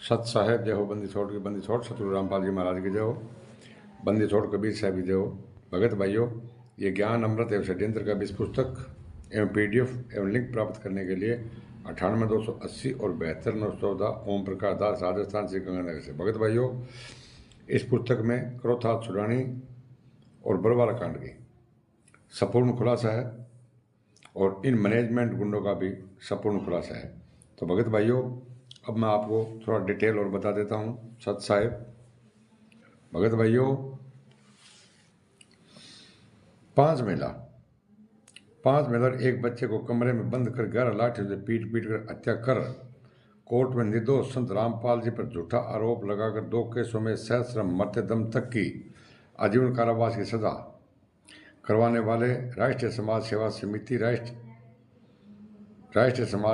सत साहेब जय हो, बंदी छोड़ के बंदी छोड़, सतगुरु रामपाल जी महाराज की जय हो, बंदी छोड़ कबीर साहब की जय हो। भगत भाइयों, ये ज्ञान अमृत एवं षड्यंत्र का बीस पुस्तक एवं पीडीएफ एवं लिंक प्राप्त करने के लिए 98 280 और 72 914 ओम प्रकाश दास, राजस्थान, श्री गंगानगर से। भगत भाइयों, इस पुस्तक में क्रोथा छुड़ानी और बरवाला कांड की संपूर्ण खुलासा है और इन मैनेजमेंट गुंडों का भी संपूर्ण खुलासा है। तो भगत भाइयों, अब मैं आपको थोड़ा डिटेल और बता देता हूँ। सत साहेब, भगत भाइयों, पांच महिला और एक बच्चे को कमरे में बंद कर 11 लाठियों से पीट पीट कर हत्या कर कोर्ट में निर्दोष संत रामपाल जी पर झूठा आरोप लगाकर 2 केसों में सहस्रम मरते दम तक की आजीवन कारावास की सजा करवाने वाले राष्ट्रीय समाज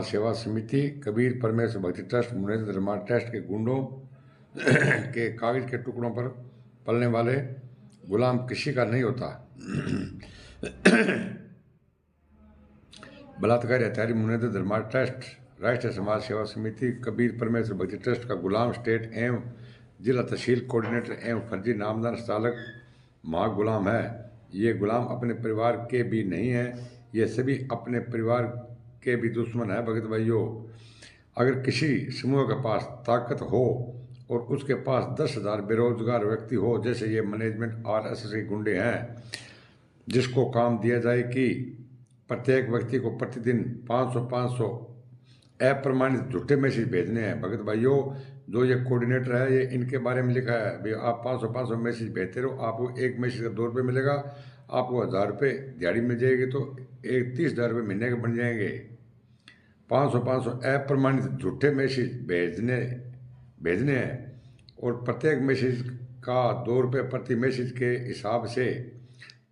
सेवा समिति, कबीर परमेश्वर भक्ति ट्रस्ट, मुनेन्द्र धर्मा ट्रस्ट के गुंडों के कागज के टुकड़ों पर पलने वाले गुलाम किसी का नहीं होता। बलात्कारी हत्यारी मुनेन्द्र धर्मा ट्रस्ट, राष्ट्रीय समाज सेवा समिति, कबीर परमेश्वर भक्ति ट्रस्ट का गुलाम स्टेट एवं जिला तहसील कोऑर्डिनेटर एवं फर्जी नामदार चालक महा गुलाम है। ये गुलाम अपने परिवार के भी नहीं है, ये सभी अपने परिवार के भी दुश्मन है। भगत भाइयों, अगर किसी समूह के पास ताकत हो और उसके पास 10,000 बेरोजगार व्यक्ति हो, जैसे ये मैनेजमेंट आरएसएस के गुंडे हैं, जिसको काम दिया जाए कि प्रत्येक व्यक्ति को प्रतिदिन 500 अप्रमाणित झूठे मैसेज भेजने हैं। भगत भाइयों, जो ये कोऑर्डिनेटर है, ये इनके बारे में लिखा है भाई, आप 500 मैसेज भेजते रहो, आपको एक मैसेज का 2 रुपये मिलेगा, आपको 1,000 रुपये दिहाड़ी मिल जाएगी, तो 30,000 रुपये महीने के बन जाएंगे। 500 अप्रमाणित झूठे मैसेज भेजने हैं और प्रत्येक मैसेज का 2 रुपये प्रति मैसेज के हिसाब से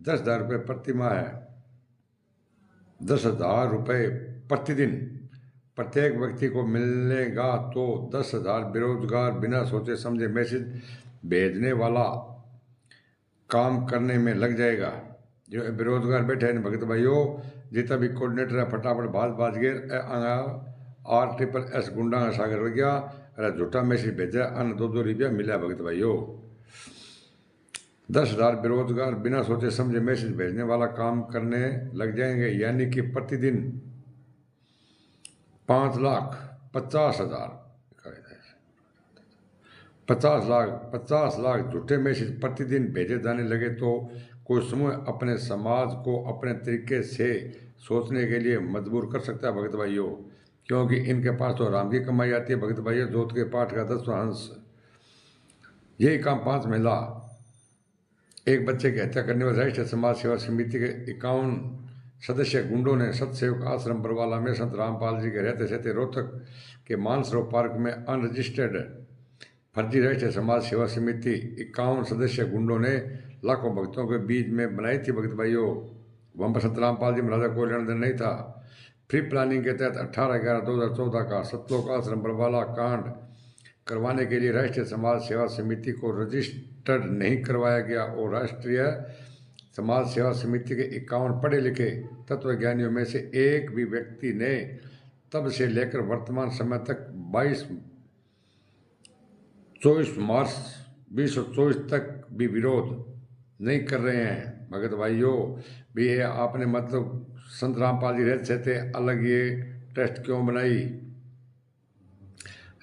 10,000 रुपये प्रति माह है। 10,000 रुपये प्रतिदिन प्रत्येक व्यक्ति को मिलेगा, तो 10,000 बेरोजगार बिना सोचे समझे मैसेज भेजने वाला काम करने में लग जाएगा। जो बेरोजगार बैठे हैं भगत भाइयों, जितना भी कोऑर्डिनेटर है, फटाफट भाज गिर RSS गुंडा सागर लग गया, अरे झूठा मैसेज भेजा, अन्य 2 रुपया मिला। भगत भाइयों, 10,000 बेरोजगार बिना सोचे समझे मैसेज भेजने वाला काम करने लग जाएंगे, यानी कि प्रतिदिन 5,50,000 50 लाख झूठे मैसेज प्रतिदिन भेजे जाने लगे, तो कोई समूह अपने समाज को अपने तरीके से सोचने के लिए मजबूर कर सकता है। भगत भाइयों, क्योंकि इनके पास तो राम की कमाई आती है। भगत भाइयों, जोत के पाठ का 10वां अंश, यही काम 5 महिला एक बच्चे की हत्या करने वाले राष्ट्रीय समाज सेवा समिति के 51 सदस्य गुंडों ने सतसेवक आश्रम बरवाला में संत रामपाल जी के रहते सहते रोहतक के मानसरोवर पार्क में अनरजिस्टर्ड फर्जी राष्ट्रीय समाज सेवा समिति 51 सदस्य गुंडों ने लाखों भक्तों के बीच में बनाई थी। भगत भाइयों, वहां पर संत रामपाल जी महाराज को लेना देना नहीं था। प्री प्लानिंग के तहत 18/11/2014 का सतलोक आश्रम बरवाला कांड करवाने के लिए राष्ट्रीय समाज सेवा समिति को रजिस्टर्ड नहीं करवाया गया और राष्ट्रीय समाज सेवा समिति के 51 पढ़े लिखे तत्वज्ञानियों में से एक भी व्यक्ति ने तब से लेकर वर्तमान समय तक 24 मार्च 2024 तक भी विरोध नहीं कर रहे हैं। भगत भाइयों, भी ये आपने मतलब संत रामपाल जी रहते थे अलग ये ट्रस्ट क्यों बनाई?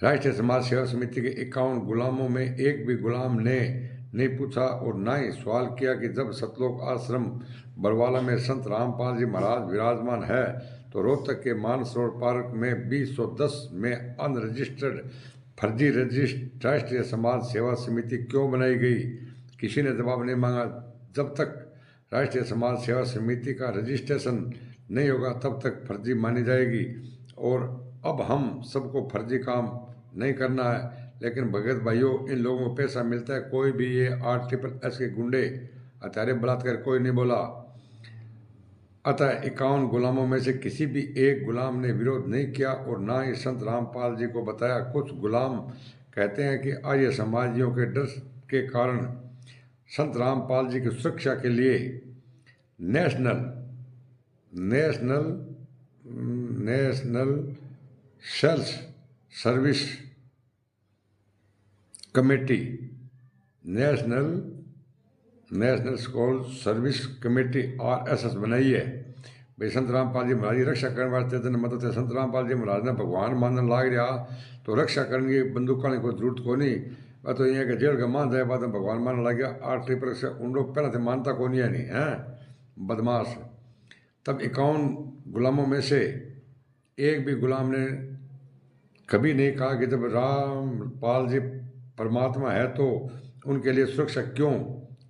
राष्ट्रीय समाज सेवा समिति के 51 गुलामों में एक भी गुलाम ने नहीं पूछा और ना ही सवाल किया कि जब सतलोक आश्रम बरवाला में संत रामपाल जी महाराज विराजमान है, तो रोहतक के मानसरोवर पार्क में 2010 में अनरजिस्टर्ड फर्जी राष्ट्रीय समाज सेवा समिति क्यों बनाई गई? किसी ने जवाब नहीं मांगा। जब तक राष्ट्रीय समाज सेवा समिति का रजिस्ट्रेशन नहीं होगा, तब तक फर्जी मानी जाएगी। और अब हम सबको फर्जी काम नहीं करना है। लेकिन भगत भाइयों, इन लोगों को पैसा मिलता है, कोई भी ये RSS के गुंडे हत्यारे बलात्कार कोई नहीं बोला। अतः 51 गुलामों में से किसी भी एक गुलाम ने विरोध नहीं किया और ना ही संत रामपाल जी को बताया। कुछ गुलाम कहते हैं कि आर्य समाजियों के डर के कारण संत रामपाल जी की सुरक्षा के लिए national sales service committee, national national school service committee RSS बनाई है। भाई संत रामपाल जी महाराज की रक्षा करने वास्ते तो मतलब थे संत रामपाल जी महाराज ने भगवान मानने लाग रहा तो रक्षा करने की बंदूकों की कोई जरूरत को नहीं। वह तो ये कि जेल का मान जाए बाद में भगवान मानने लग गया। 8 से उन लोग पहले से मानता को नहीं है, नहीं है बदमाश। तब 51 गुलामों में से एक भी गुलाम ने कभी नहीं कहा कि जब रामपाल जी परमात्मा है तो उनके लिए सुरक्षा क्यों।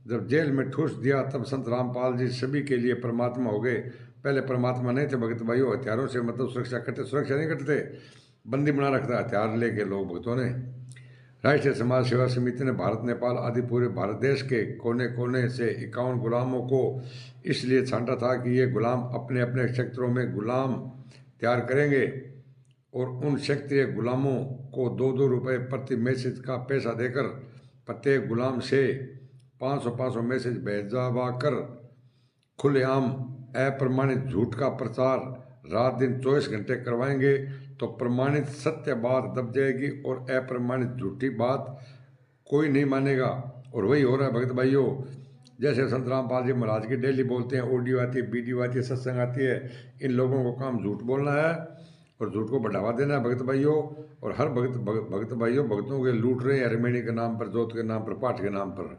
जब जेल में ठूस दिया तब संत रामपाल जी सभी के लिए परमात्मा हो गए। पहले परमात्मा नहीं थे भगत भाइयों, हथियारों से मतलब सुरक्षा करते, सुरक्षा नहीं करते, बंदी बना रखता हथियार लेके लोग भक्तों ने। राष्ट्रीय समाज सेवा समिति ने भारत नेपाल आदि पूरे भारत देश के कोने कोने से 51 गुलामों को इसलिए छांटा था कि ये गुलाम अपने अपने क्षेत्रों में गुलाम तैयार करेंगे और उन क्षेत्रीय गुलामों को 2-2 रुपये प्रति मैसेज का पैसा देकर प्रत्येक गुलाम से 500 मैसेज भेजवा कर खुलेआम अप्रमाणित झूठ का प्रचार रात दिन 24 घंटे करवाएंगे तो प्रमाणित सत्य बात दब जाएगी और अप्रमाणित झूठी बात कोई नहीं मानेगा। और वही हो रहा है भगत भाइयों। जैसे संत रामपाल जी महाराज की डेली बोलते हैं, ऑडियो आती है, वीडियो आती है, सत्संग आती है, इन लोगों को काम झूठ बोलना है और झूठ को बढ़ावा देना है भगत भाइयों। और हर भगत भाइयों भक्तों के लूट रहे हैं रेमेणी के नाम पर, जोत के नाम पर, पाठ के नाम पर।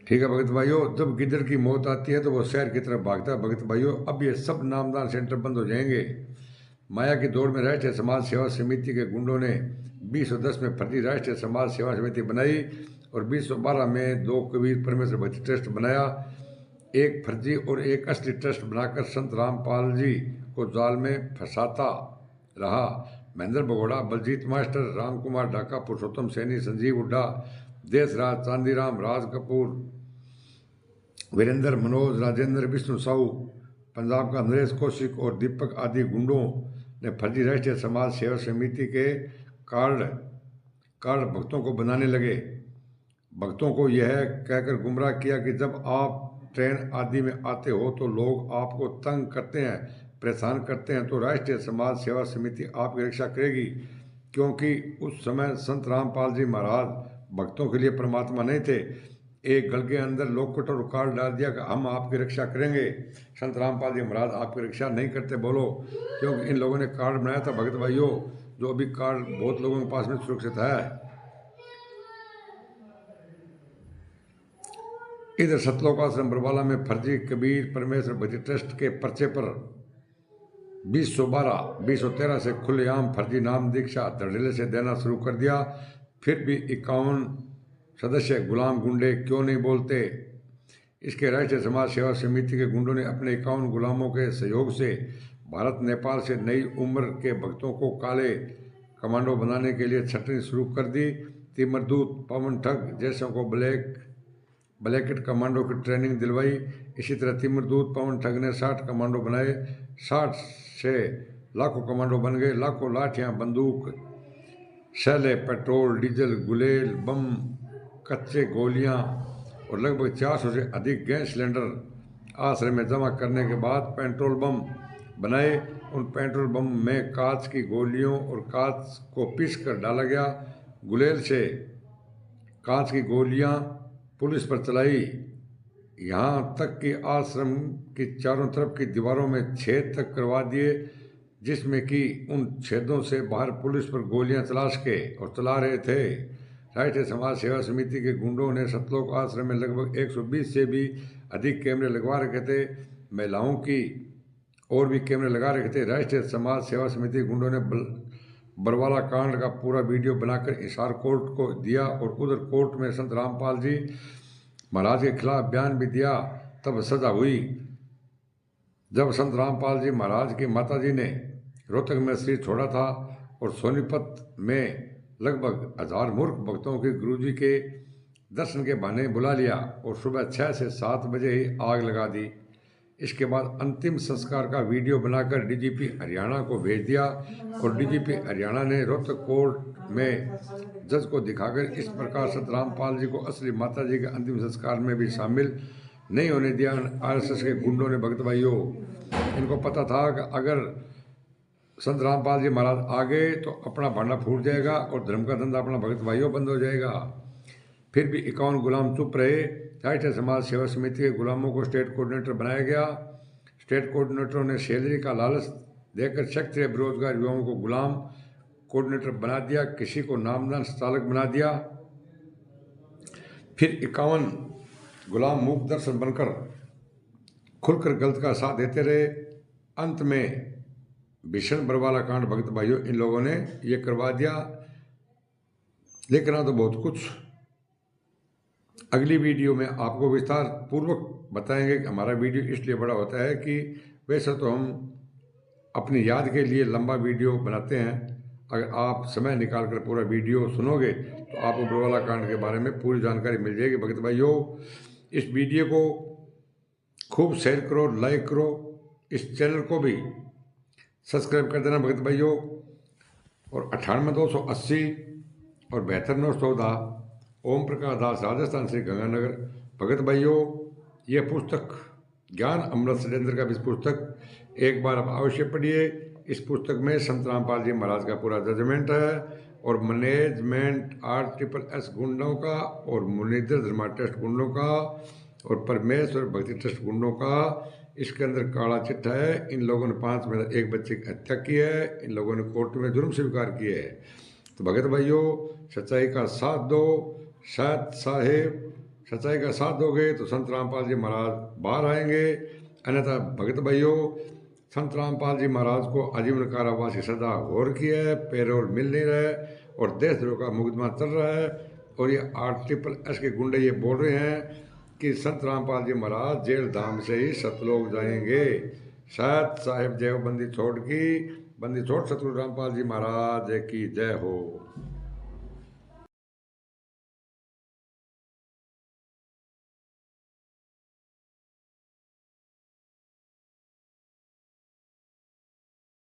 ठीक है भगत भाइयों। जब गिद्दर की मौत आती है तो वो शहर की तरफ भागता है भगत भाइयों। अब ये सब नामदान सेंटर बंद हो जाएंगे। माया की दौड़ में राष्ट्रीय समाज सेवा समिति के गुंडों ने 2010 में फर्जी राष्ट्रीय समाज सेवा समिति बनाई और 2012 में 2 कबीर परमेश्वर भक्ति ट्रस्ट बनाया। एक फर्जी और एक असली ट्रस्ट बनाकर संत रामपाल जी को जाल में फंसाता रहा। महेंद्र भगोड़ा, बलजीत मास्टर, राम कुमार ढाका, पुरुषोत्तम सैनी, संजीव हुड्डा, देशराज, चांदीराम, राज कपूर, वीरेंद्र, मनोज, राजेंद्र, विष्णु साहू, पंजाब का नरेश कौशिक और दीपक आदि गुंडों ने फर्जी राष्ट्रीय समाज सेवा समिति के कार्ड भक्तों को बनाने लगे। भक्तों को यह कहकर गुमराह किया कि जब आप ट्रेन आदि में आते हो तो लोग आपको तंग करते हैं, परेशान करते हैं, तो राष्ट्रीय समाज सेवा समिति आपकी रक्षा करेगी। क्योंकि उस समय संत रामपाल जी महाराज भक्तों के लिए परमात्मा नहीं थे। एक गल के अंदर लोकट और कार्ड डाल दिया कि हम आपकी रक्षा करेंगे। संत रामपाल जी महाराज आपकी रक्षा नहीं करते बोलो, क्योंकि इन लोगों ने कार्ड बनाया था भगत भाइयों, जो अभी कार्ड बहुत लोगों के पास में सुरक्षित है। इधर सतलोक आश्रम बरवाला में फर्जी कबीर परमेश्वर भक्ति ट्रस्ट के पर्चे पर 2013 से खुलेआम फर्जी नाम दीक्षा धड़ल्ले से देना शुरू कर दिया। फिर भी 51 सदस्य गुलाम गुंडे क्यों नहीं बोलते। इसके राष्ट्रीय समाज सेवा समिति के गुंडों ने अपने 51 गुलामों के सहयोग से भारत नेपाल से नई उम्र के भक्तों को काले कमांडो बनाने के लिए छटनी शुरू कर दी। तिमरदूत, पवन ठग जैसों को ब्लैकेट कमांडो की ट्रेनिंग दिलवाई। इसी तरह तिमरदूत, पवन ठग ने 60 कमांडो बनाए। 60 से लाखों कमांडो बन गए। लाखों लाठियां, बंदूक, शैले, पेट्रोल, डीजल, गुलेल, बम, कच्चे गोलियां और लगभग 400 से अधिक गैस सिलेंडर आश्रय में जमा करने के बाद पेट्रोल बम बनाए। उन पेट्रोल बम में कांच की गोलियों और कांच को पीस कर डाला गया। गुलेल से कांच की गोलियां पुलिस पर चलाई। यहाँ तक कि आश्रम की चारों तरफ की दीवारों में छेद तक करवा दिए, जिसमें कि उन छेदों से बाहर पुलिस पर गोलियां चला रहे थे। राष्ट्रीय समाज सेवा समिति के गुंडों ने सतलोक आश्रम में लगभग 120 से भी अधिक कैमरे लगवा रखे थे। महिलाओं की और भी कैमरे लगा रखे थे। राष्ट्रीय समाज सेवा समिति गुंडों ने बरवाला कांड का पूरा वीडियो बनाकर हिसार कोर्ट को दिया और उधर कोर्ट में संत रामपाल जी महाराज के खिलाफ बयान भी दिया। तब सजा हुई जब संत रामपाल जी महाराज की माताजी ने रोहतक में शरीर छोड़ा था और सोनीपत में लगभग 1000 मूर्ख भक्तों के गुरुजी के दर्शन के बहाने बुला लिया और सुबह 6 से 7 बजे ही आग लगा दी। इसके बाद अंतिम संस्कार का वीडियो बनाकर डीजीपी हरियाणा को भेज दिया और डीजीपी हरियाणा ने रोहतक कोर्ट में जज को दिखाकर इस प्रकार संत रामपाल जी को असली माता जी के अंतिम संस्कार में भी शामिल नहीं होने दिया। आरएसएस के गुंडों ने भगत भाइयों, इनको पता था कि अगर संत रामपाल जी महाराज आ गए तो अपना भांडा फूट जाएगा और धर्म का धंधा अपना भगत भाइयों बंद हो जाएगा। फिर भी 51 गुलाम चुप रहे। राष्ट्रीय समाज सेवा समिति के गुलामों को स्टेट कोऑर्डिनेटर बनाया गया। स्टेट कोऑर्डिनेटरों ने सैलरी का लालच देकर क्षत्रिय बेरोजगार युवाओं को गुलाम कोऑर्डिनेटर बना दिया, किसी को नामदान संचालक बना दिया। फिर 51 गुलाम मूक दर्शन बनकर खुलकर गलत का साथ देते रहे। अंत में भीषण बरवाला कांड भगत भाइयों इन लोगों ने ये करवा दिया। लेकिन तो बहुत कुछ अगली वीडियो में आपको विस्तार पूर्वक बताएंगे कि हमारा वीडियो इसलिए बड़ा होता है कि वैसे तो हम अपनी याद के लिए लंबा वीडियो बनाते हैं। अगर आप समय निकाल कर पूरा वीडियो सुनोगे तो आपको बरवाला कांड के बारे में पूरी जानकारी मिल जाएगी। भगत भाइयों, इस वीडियो को खूब शेयर करो, लाइक करो, इस चैनल को भी सब्सक्राइब कर देना भगत भाइयों। और 98,280 और 72,914 ओम प्रकाश दास, राजस्थान से गंगानगर। भगत भाइयों, यह पुस्तक ज्ञान अमृत षड्यंत्र का इस पुस्तक एक बार आप अवश्य पढ़िए। इस पुस्तक में संत रामपाल जी महाराज का पूरा जजमेंट है और मैनेजमेंट RSS गुंडों का और मुनिंदर धर्मा ट्रस्ट गुंडों का और परमेश्वर भक्ति ट्रस्ट गुंडों का इसके अंदर काला चिट्ठा है। इन लोगों ने 5 में एक बच्चे की हत्या की है। इन लोगों ने कोर्ट में जुर्म स्वीकार किए है। तो भगत भाइयों, सच्चाई का साथ दो। शायद साहेब सच्चाई का साथ दोगे तो संत रामपाल जी महाराज बाहर आएंगे। अन्यथा भगत भाइयों, संत रामपाल जी महाराज को आजीवन कारावास की सजा हो रखी है, पैरोल मिल नहीं रहा है और देशद्रोह का मुकदमा चल रहा है। और ये RSS के गुंडे ये बोल रहे हैं कि संत रामपाल जी महाराज जेल धाम से ही सतलोक जाएंगे। शायद साहेब जय बंदी छोड़ सतगुरु रामपाल जी महाराज की जय हो।